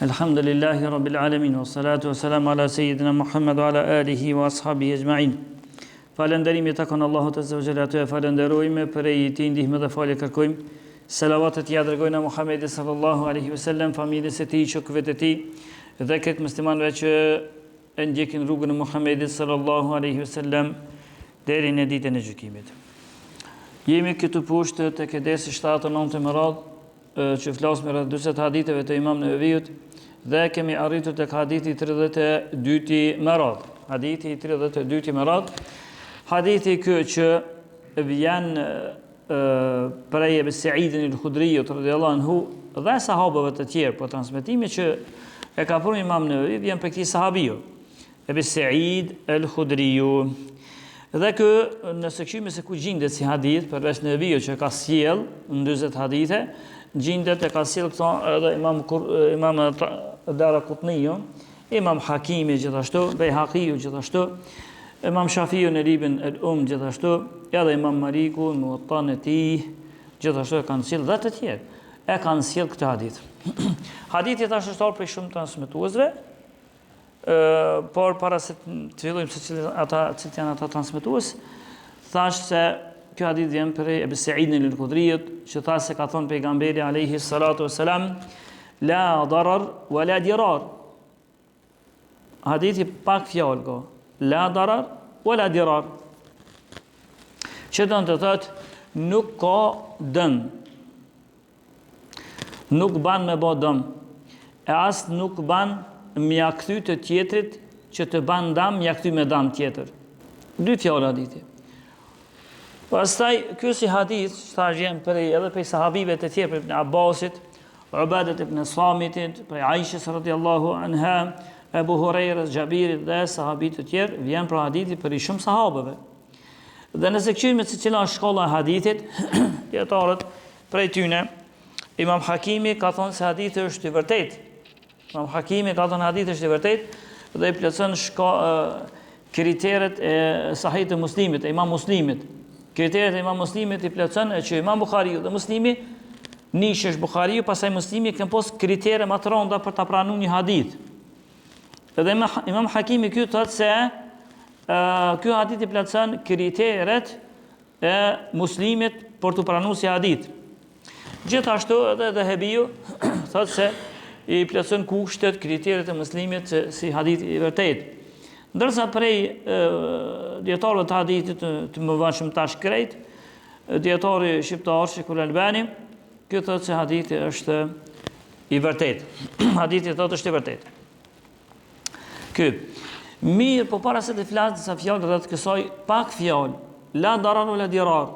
Alhamdulillahi Rabbil Alamin, wa salatu wa salam ala Sayyidina Muhammad wa ala alihi wa ashabihi ajma'in. Falenderimi takon Allahut Azza wa Jalla, atë falenderojmë, prej tij ndihmë dhe falje kërkojmë. Selavatet ja dërgojnë Muhamedit sallallahu alaihi wasallam, familjes së tij, shokëve të tij dhe këtë muslimanëve që e ndjekin rrugën e Muhamedit sallallahu alaihi wasallam deri në ditën e gjykimit. Jemi këtu poshtë tek edesi 7-9 me radhë që flasim rreth 40 haditheve të Imam Neveviut dhe kemi arritur tek hadithi 32 me radhë. Hadithi 32 me radhë. Hadithi ky që vjen prej Ebu Saidin al-Khudriyut radhiyallahu anhu dhe sahabëve të tjerë, po transmetimi që e ka përmendur Imam Nevevi vjen prej këtij sahabiu, Ebu Said al-Khudriyu. Dhe kë nëse këshimi se ku gjendet si hadith, përveç Neveviu që ka sjell në 40 hadithe, gjendet e ka sjell këto edhe Imam Daraqutniu, Imam Hakimi gjithashtu, Bejhaqiu gjithashtu, Imam Shafiu në Libën el-Um gjithashtu, edhe Imam Maliku në Muwatta'n e tij gjithashtu e kanë sjell dhe të tjerë. E kanë sjell këtë hadith. Hadithi është shtuar për shumë transmetuesve, por para se të fillojmë se cilët janë ata transmetues, thash se ky hadith vjen prej Ebu Saidin al-Khudriyut, që tha se ka thënë pejgamberi alayhi salatu wassalam, la darar wa la dirar. Hadithi pak fjalë ko. La darar wa la dirar. Që do të thotë nuk ka dëm. Nuk ban me bë dëm. E as nuk ban mja kthy të tjetrit që të ban dëm, mja kthy me dëm tjetër. Dy fjalë hadithi. Pastaj ky si hadith thash vjen prej edhe prej sahabive të tjerë, prej Ibn Abbasit, Ubadet ibn Samitit, prej Aishës radhiyallahu anha, Ebu Hurajrës, Jabirit dhe sahabit të tjerë, vjen për hadithi për i shumë sahabëve. Dhe nëse këshirë se cila është shkolla e hadithit, dietarët prej tyne, Imam Hakimi ka thonë se hadithi është i vërtet. Imam Hakimi ka thonë hadithi është i vërtet dhe i plotson kriteret e Sahih të Muslimit, e Imam Muslimit. Kriteret e Imam Muslimit i plotson që Imam Buhariu dhe Muslimi, nish është Buhariu, pastaj Muslimi kanë pas kritere më të rënda për ta pranuar një hadith. Edhe Imam Hakimi këtu thotë se ky hadith i plotson kriteret e Muslimit për të pranuar si hadith. Gjithashtu edhe Dhahabiu thotë se i plotson kushtet, kriteret e Muslimit si hadith i vërtet. Ndërsa prej dietarëve të hadithit të mëvonshëm tash krejt, dietari shqiptar Sheikhul Albani, ky thotë se hadithi është i vërtet. Hadithi thotë është i vërtet. Ky. Mirë, po para se të flas disa fjalë rreth kësaj, pak fjalë. La darar wala dirar.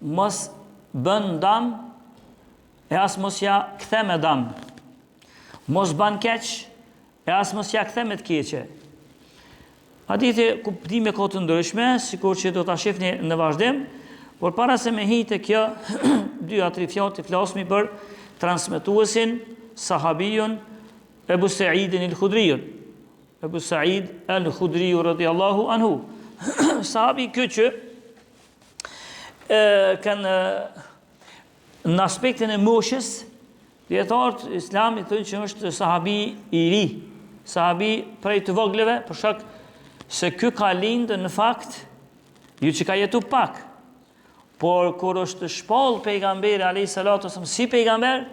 Mos bën dëm e as mos ja kthe me dëm. Mos ban keq e as mos ja kthe me të keqe. Hadithi kuptime ka të ndryshme, sikur që do ta shihni në vazhdim, por para se me hite kjo 2-3 fjalë të flasmi për transmetuesin, sahabijun Ebu Saidin al-Khudriyut. Ebu Said al-Khudriyu radhiyallahu anhu. Sahabi ky që kanë në aspektin e moshës, dietarët islamit thonë që është sahabi i ri, sahabi prej të voglëve, për shkak se ky ka lindë në fakt, ju që ka jetu pak, por kur është shpall pejgamberi alayhi salatu wasallam si pejgamber,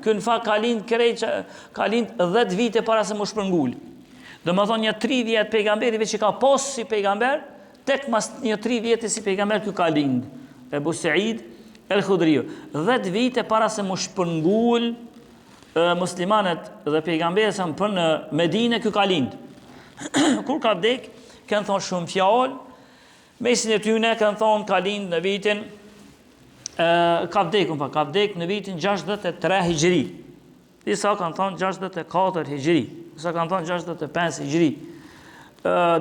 ky në fakt ka lind 10 vite para se më shpërngul. Domethënë një 30 pejgamberive që ka pas si pejgamber, tek mas një 30 vite si pejgamber ky ka lind. Ebu Said al-Khudriyu, 10 vite para se më shpërngul muslimanët dhe pejgamberët për në Medinë ky ka lind. Kur ka vdek, kanë thonë shumë fjalë, mesin e tyne kanë thonë ka lind në vitin ka vdek në vitin 63 Hijri. Disa kanë thonë 64 Hijri, disa kanë thonë 65 Hijri.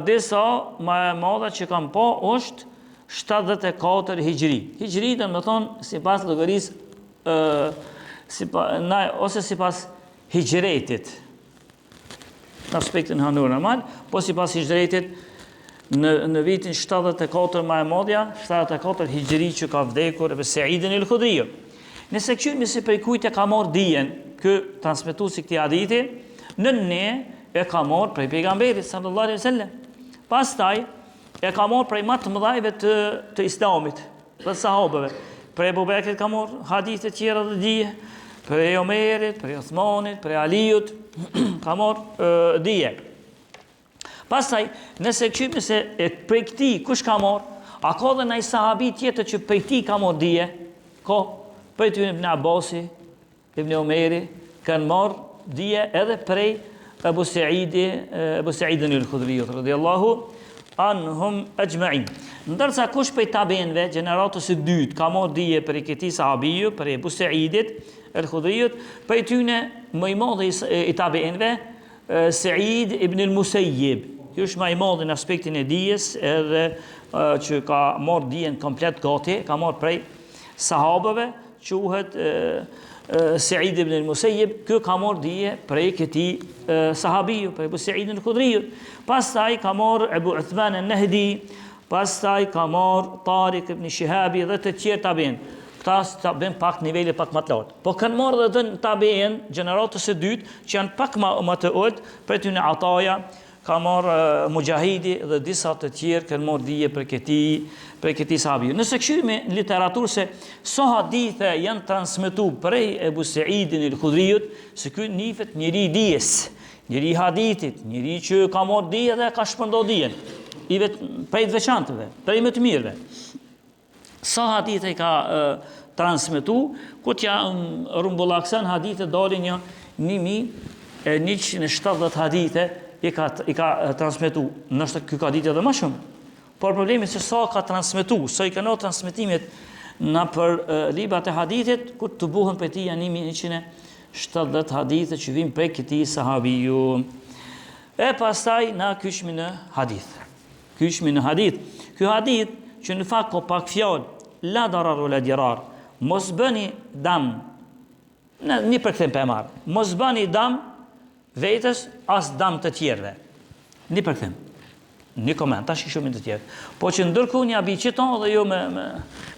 Disa më e madha që kanë po është 74 Hijri. Hijri do të thonë sipas llogarisë ose sipas hijretit. Në aspektin hanur normal, po sipas hijretit në vitin 74 më e madhja, 74 Hijri që ka vdekur Ebu Saidin al-Khudriyu. Nëse këshirë se prej kujt e ka marrë dijen, ky transmetuesi këtij hadithi, ne e ka marrë prej pejgamberit sallallahu alaihi wasallam. Pastaj e ka marrë prej më të mëdhajve të islamit, të sahabëve. Prej Abu Bekrit ka marrë hadithe të tjera të dije, prej Omerit, prej Uthmanit, prej Aliut, ka marrë dije. Pastaj, nëse kypim se prej këtij kush ka marrë, a ka dhe ndaj sahabi tjetër që prej tij ka marrë dije? Ka, prej ty Ibn Abbasi, Ibn Omeri, kanë marrë dije edhe prej Abu Sa'idin al-Khudri radhiyallahu anhum ajma'in. Ndërsa kush prej tabiinëve, gjeneratës së dytë, ka marrë dije prej këtij sahabiju, prej Abu Sa'idit al-Khudriut, prej tyne më i madhi i tabiinëve, Sa'id ibn al-Musayyib. Ky është më i madhi në aspektin e dijes, edhe që ka marrë dijen komplet gati, ka marrë prej sahabëve, quhet Sa'id ibn al-Musayyib. Ky ka marrë dije prej këtij sahabiju, prej Abu Sa'id al-Khudriut. Pastaj ka marrë Abu Uthman al-Nahdi, pastaj ka marrë Tariq ibn Shihabi dhe të tjerë tabiin. Këta tabiin pak nivele pak më të lartë. Po kanë marrë edhe tabiin gjeneratës së dytë që janë pak më të ulët, prej tyne Ataja, ka marrë Mujahidi dhe disa të tjerë kanë marrë dije për këtij sahabiu. Nëse këshirimi në literaturë se sa hadithe janë transmetuar prej Abu Sa'idin al-Khudriut, se ky nifet njëri dijes, njëri hadithit, njëri që ka marrë dije dhe ka shpërndar dijen, i prej të veçantëve, prej më të mirëve. Sa hadithe ka transmetu, ku t'ja rumbullaksen hadithe dalin një 1170 hadithe i ka transmetu. Nështë ky ka ditë edhe më shumë. Por problemi se sa ka transmetu, sa i kanë transmetimet në për librat e hadithit, ku të buhen për ti janë 1170 hadithe që vim prej këtij sahabiju. E pastaj na kyshmi në hadith. Ky hadith që në fakt ka pak fjalë, la darar o la dirar, mos bëni dam, një përkthim për e marë, mos bëni dam vetës as dam të tjerëve. Një përkthim, një koment, tash i shumë të tjerë. Po që ndërku një abi qëton dhe jo me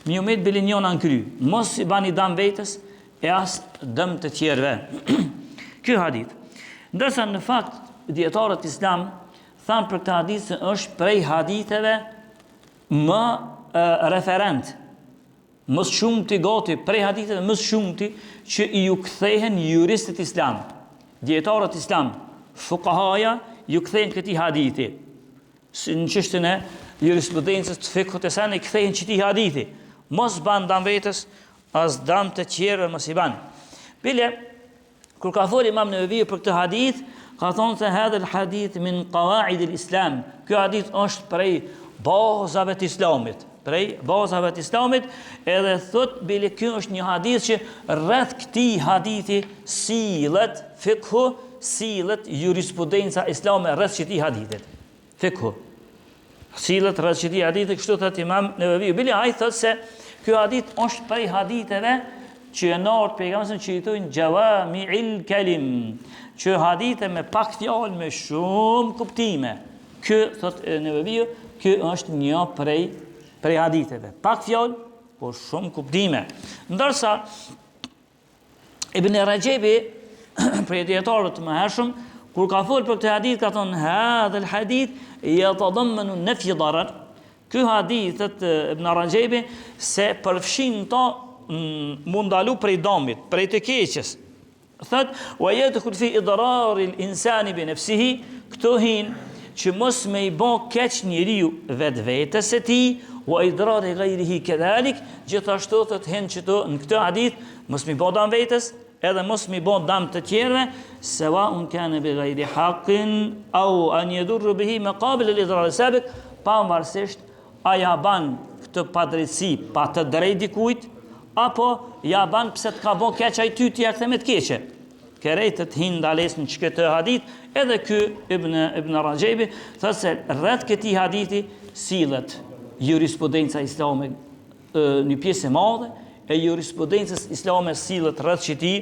një met bilinjon anë kry, mos i bëni dam vetës e as dam të tjerëve. Ky hadith. Ndërsa në fakt, dietarët islam thanë për këtë hadith se është prej haditheve më referent, më shumë të gati prej haditheve më shumë të që i ju kthehen juristët islam, dietarët islam, fuqahaja ju kthehen këtij hadithi. Në çështjen e jurisprudencës të fikut e sa ne kthehen këtij hadithi. Mos ban dam vetës as dam të tjerë mos i ban. Bile kur ka thënë Imam Nevevi për këtë hadith, ka thonë se hadha al-hadith min qawaid al-islam. Ky hadith është prej bazave të islamit. Edhe thot bile ky është një hadith që rreth këtij hadithi sillet fikhu, sillet jurisprudenca islame rreth këtij hadithit. Fikhu. Sillet rreth këtij hadithi, kështu thot Imam Nevevi. Bile ai thot se ky hadith është prej haditheve që e nart pejgamberi që i thonë jawami'il kalim, që hadithe me pak fjalë me shumë kuptime. Ky thot Nevevi, ky është një prej haditheve. Pak fjalë, por shumë kuptime. Ndërsa Ibn Rajebi, prej dietarëve të mëhershëm, kur ka folur për këtë hadith, ka thonë hadha al-hadith yatadammanu nafy darar. Ky hadith Ibn Rajebi se përfshin to mund ndalu prej dëmit, prej të keqes. Thot wa yadkhul fi idrar al-insani bi nafsihi, këto hin që mos me i bë keq njeriu vetvetes së tij, wa idrar ghayrihi kadhalik, gjithashtu thot hen që to në këtë hadith mos me bë dam vetes, edhe mos me bë dam të tjerëve, sawaun kana bi ghayri haqqin aw an yadur bihi maqabil al-idrar sabiq, pavarësisht a ja ban këtë padrejtësi pa të drejtë dikujt, apo ja ban pse të ka bë keq ai ty ti ja kthe me të keqe. Kërejtët hinë ndales në që këtë hadith, edhe ky Ibn Rajebi, thëtë se rreth këtij hadithi sillet jurisprudenca islame një pjesë e madhe, e jurisprudencës islame sillet rreth këtij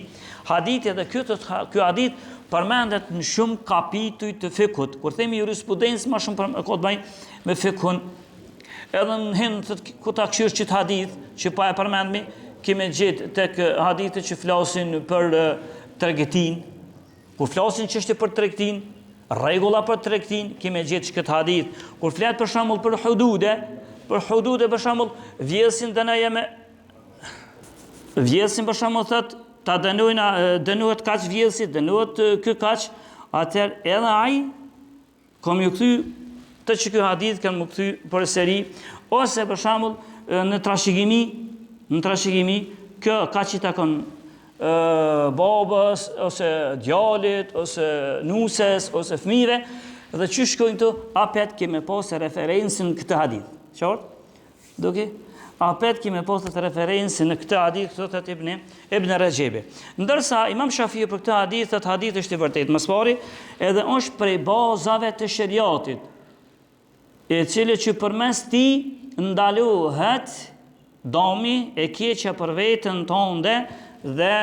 hadithi, edhe ky hadith përmendet në shumë kapituj të fikut. Kur themi jurisprudencë, më shumë ka të bëjë me fikun. Edhe në hinë ku ta këshirë qëtë hadith, që pa e përmendmi, kemi gjetë tek hadithe që flasin për tregtin, kur flasin çështje për tregtin, rregulla për tregtin, kemi gjetë këtë hadith. Kur flet për shembull për hudude për shembull vjedhsin për shembull thotë ta dënohet kaq vjedhsi, dënohet ky kaq, atëherë edhe ai kam ju kthy të që ky hadith kanë më kthy përsëri, ose për shembull në trashëgimi kjo kaq i takon babës, ose djalit, ose nuses, ose fëmijëve, dhe që shkojnë të apet kime posë referencën këtë hadith. Qartë? Duke? Apet kime posë të referencën në këtë hadith, thotë Ibn Rajebi. Ndërsa Imam Shafiu për këtë hadith, thotë hadith është i vërtetë më pari, edhe është prej bazave të shariatit, e cili që përmes ti ndalohet dami e keqja për veten tënde dhe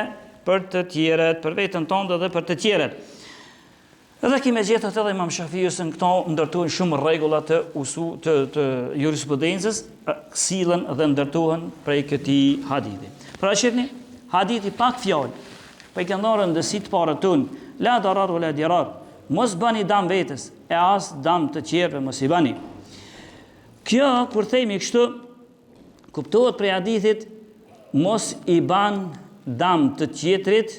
për të tjerët, për veten tënde dhe për të tjerët. Edhe kime gjetët edhe Imam Shafiu se në këto ndërtuhen shumë rregullat të jurisprudencës, sillen dhe ndërtuhen prej këtij hadithi. Pra shihni, hadithi pak fjalë, për i këndorën dhe si të parët tunë, la darar o la dirar, mos bani dam vetës, e as dam të tjerëve mos i bani. Kjo, kur themi kështu, kuptohet prej hadithit, mos i ban dam të tjetrit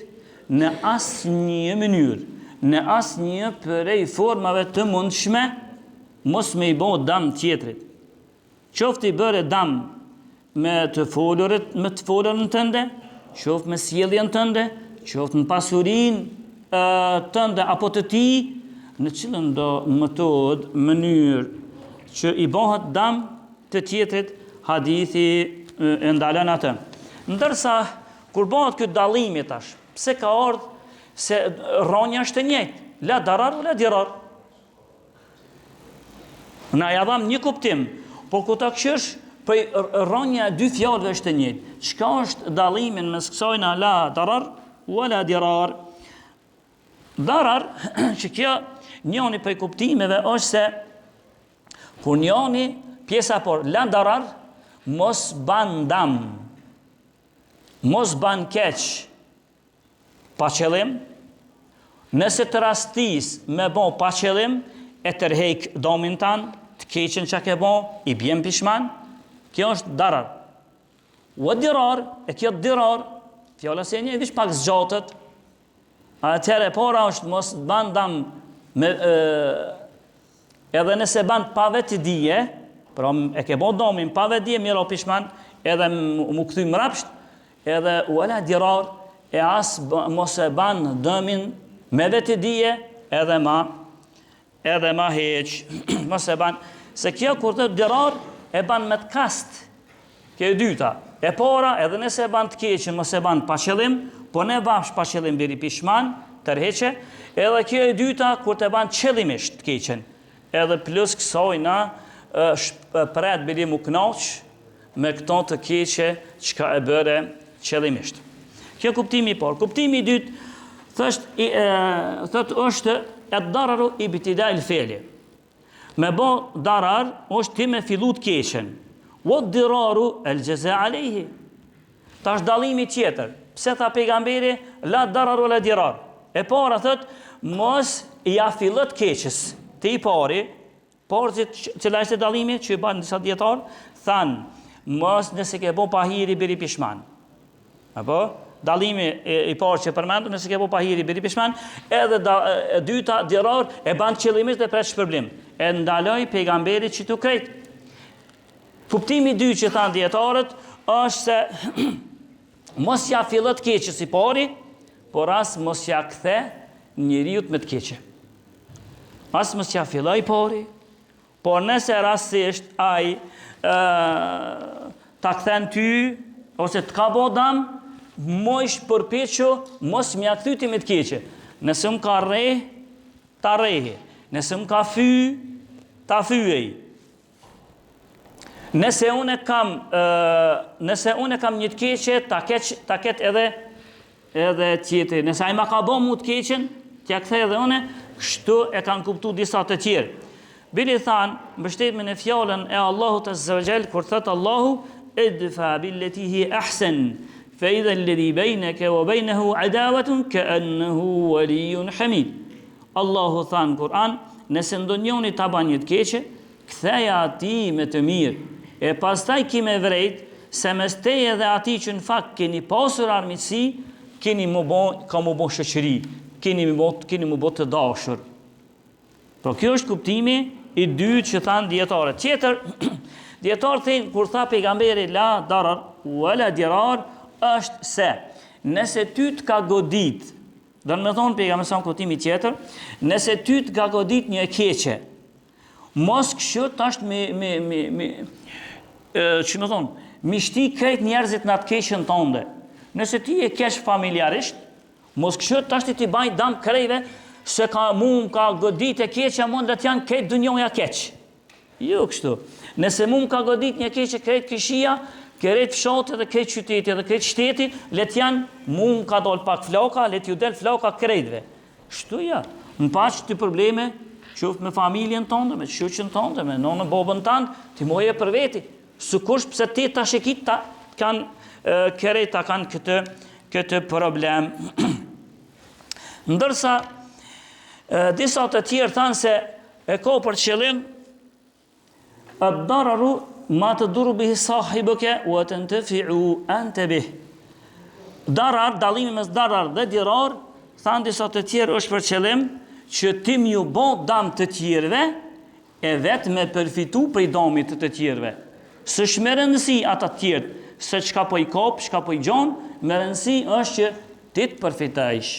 në asnjë mënyrë, në asnjë prej formave të mundshme, mos me i bo dam tjetrit. Qoftë i bëre dam me të folurën tënde, qoftë me sjelljen tënde, qoftë në pasurinë tënde apo të ti, në cilën do metodë, mënyrë që i bëhet dam të tjetrit, hadithi e ndalon atë. Ndërsa kur bëhet ky dallimi tash, pse ka ardhur se rronja është e njëjtë, la darar o la dirar. Na ja dham një kuptim, por ku ta këshësh, për rronja dy fjalëve është e njëjtë. Çka është dallimi mes kësajna la darar o la dirar? Darar, që kjo njëri prej kuptimeve është se kur njëri pjesa por la darar, mos ban dam, mos ban keq, pa qëllim, nëse të rastis me bo pa qëllim, e tërhek domin tanë, të keqen që ke bo, i bjen pishman, kjo është darar. O dirar, e kjo dirar, fjala se një vish pak zgjatët, atëherë e para është mos ban dam, edhe nëse ban pa vetë dije, pra e ke bo domin pa vetë dije, mira o pishman, edhe mu këthy mrapsht, edhe o la dirar, e as mos e ban dëmin me vetë dije edhe ma heq. Mos e ban, se kjo kur të dirar e ban me të kast, kjo e dyta. E para, edhe nëse e ban të keqen, mos e ban pa qëllim, po ne bafsh pa qëllim biri pishman, tërheqe, edhe kjo e dyta kur të ban qëllimisht të keqen. Edhe plus kësojna pret biri mu knaq me këto të keqe që ka e bëre qëllimisht. Kjo kuptimi i parë. Kuptimi i dytë thotë është e dararu i bitida il feli. Me bo darar është ti me fillu të keqen. O diraru el gjeze alehi. Ta është dalimi tjetër. Pse tha pejgamberi la dararu la dirar. E para thotë mos i afillët keqës. Ti i pari, cila është dalimi që i banë disa djetarë, thanë mos nëse ke bo pahiri biri pishman. Apo? Dallimi i parë që përmendur nëse ke bo pahiri biri pishman, edhe dyta dirar e ban qëllimisht dhe pret shpërblim. E ndaloj pejgamberi që tu krejt. Kuptimi i dytë që thanë dietarët është se mos ja fillët keqës i pari, por as mos ja kthe njeriut me të keqe. As mos ja filloj i pari, por nëse rastisht ai ta kthen ty ose të ka bo dam, mos përpiqu, mos mja kthyti me të keqe. Nëse më ka rreh, ta rrehi. Nëse më ka fy, ta fyej. Nëse unë kam një të keqe, ta ket edhe tjetër. Nëse ai ma ka bo mu të keqen, t'ja kthej edhe une, kështu e kanë kuptu disa të tjerë. Bili thanë, mbështetjen e fjalën e Allahut Azza wa Jall, kur thot Allahu idfa billati hi ahsan فإذا الذي بينك وبينه عداوة كأنه ولي حميد. Allahu tha në Kur'an, nëse ndonjëri ta bën një të keqe, ktheja atij me të mirë. E pastaj ki me vrejt se mes teje dhe atij që në fakt keni pasur armiqësi, ka mu bo shoqëri, keni mu bo të dashur. Por kjo është kuptimi i dytë që thanë dietarët. Tjetër, dietarët thënë kur tha pejgamberi la darar wala dirar, është se nëse ty të ka godit, do të thonë pejgamberi sa kuptimi tjetër, nëse ty të ka godit një e keqe, mos kështu tash që më thonë, mi shti krejt njerëzit në atë keqen tënde. Nëse ti e keq familjarisht, mos kështu tash ti baj dam krejve se ka godit e keqja mund të janë krejt dunjoja keq. Jo kështu. Nëse ka godit një keqe krejt kishia, krejt fshati dhe krejt qyteti dhe krejt shteti, let janë ka dol pak flaka, let ju del flaka krejtve. Shtu ja. Në paqë të probleme, qoftë me familjen tënde, me shoqën tënde, me nonën babën tënd, ti moje për veti. Sikush pse ti tash e kit kanë krejt kanë këtë problem. Ndërsa disa të tjerë thanë se e ka për qëllim ad-dararu ma tadurru bihi sahibuka wa tantafi'u anta bih. Darar, dallimi mes darar dhe dirar, thanë disa të tjerë është për qëllim që ti m'ju bë dëm të tjerëve e vetë me përfitu prej dëmit të tjerëve. Së shme rëndësi ata të tjerë, se çka po i kop, çka po i gjon, me rëndësi është që ti të përfitojsh.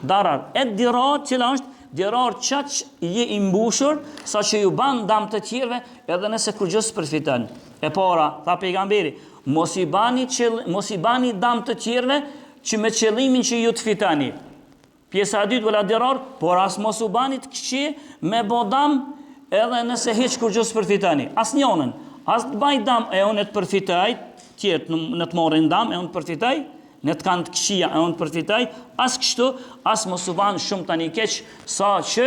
Darar e dirar, cila është dirar çaq je i mbushur, sa që ju ban dëm të tjerëve, edhe nëse kur gjë s'përfiton. E para, tha pejgamberi, mos i bani dëm të tjerëve që me qëllimin që ju të fitoni. Pjesa e dytë vëla dirar, por as mos u bani të këqi me bo dëm edhe nëse hiç kur gjë s'përfitoni. Asnjënën, as të baj dëm e unë të përfitoj, tjetë në të morin dëm e unë të përfitoj, në të kanë të këqia e unë të përfitoj, as kështu, as mos u ban shumë tani keq, sa që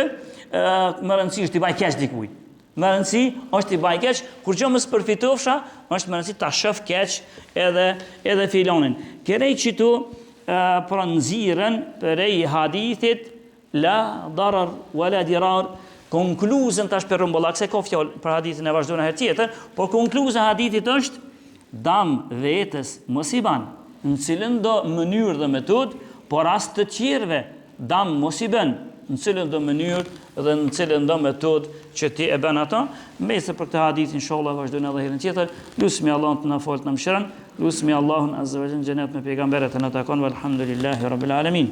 më rëndësi është t'i baj keq dikuj. Më rëndësi është t'i baj keq, kur gjë më s'përfitofsha, është më rëndësi t'a shëf keq edhe filonin. Kerej që tu pra nëzirën për e hadithit, la darar wala dirar, konkluzën tash për rëmbollak, se ka fjallë për hadithin e vazhdojnë herë tjetër, por konkluzën e hadithit është, dam vetës mos i ban, në cilën do mënyrë dhe metod, por as të tjerëve dam mos i bën, në cilën do mënyrë dhe në cilën do metod që ti e bën ato. Mbese për këtë hadith inshallah vazhdojnë edhe herën tjetër. Lusmi Allahun të na falë të na mëshiron, lusmi Allahun azza wa jalla xhenet me pejgamberët e na takon, walhamdulillahi rabbil alamin.